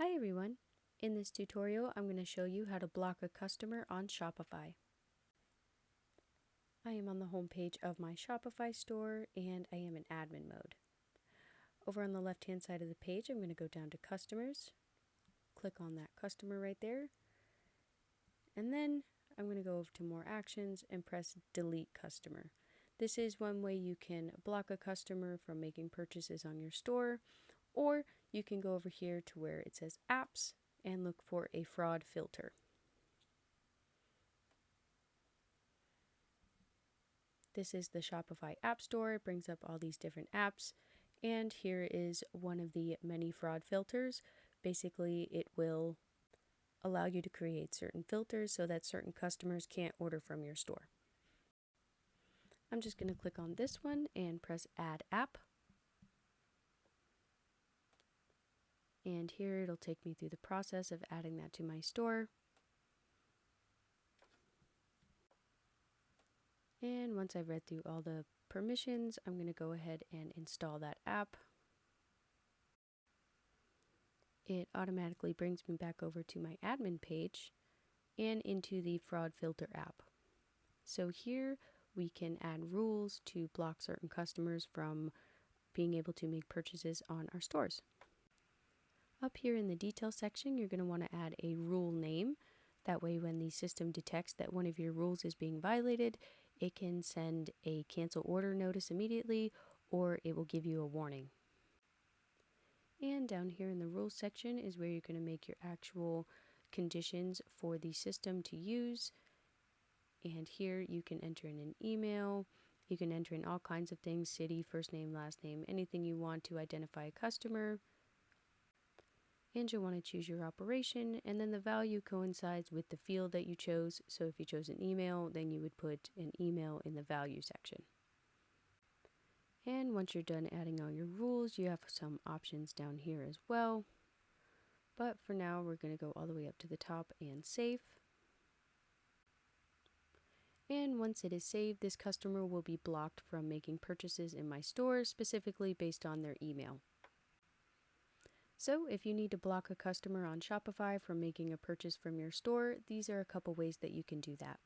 Hi everyone! In this tutorial, I'm going to show you how to block a customer on Shopify. I am on the home page of my Shopify store and I am in admin mode. Over on the left hand side of the page, I'm going to go down to customers, click on that customer right there, and then I'm going to go over to more actions and press delete customer. This is one way you can block a customer from making purchases on your store, or you can go over here to where it says apps and look for a fraud filter. This is the Shopify App Store. It brings up all these different apps, and here is one of the many fraud filters. Basically, it will allow you to create certain filters so that certain customers can't order from your store. I'm just going to click on this one and press Add App. And here it'll take me through the process of adding that to my store. And once I've read through all the permissions, I'm going to go ahead and install that app. It automatically brings me back over to my admin page and into the fraud filter app. So here we can add rules to block certain customers from being able to make purchases on our stores. Up here in the details section, you're going to want to add a rule name. That way when the system detects that one of your rules is being violated, it can send a cancel order notice immediately, or it will give you a warning. And down here in the rules section is where you're going to make your actual conditions for the system to use. And here you can enter in an email. You can enter in all kinds of things: city, first name, last name, anything you want to identify a customer. And you'll want to choose your operation, and then the value coincides with the field that you chose. So if you chose an email, then you would put an email in the value section. And once you're done adding all your rules, you have some options down here as well. But for now, we're going to go all the way up to the top and save. And once it is saved, this customer will be blocked from making purchases in my store, specifically based on their email. So if you need to block a customer on Shopify from making a purchase from your store, these are a couple ways that you can do that.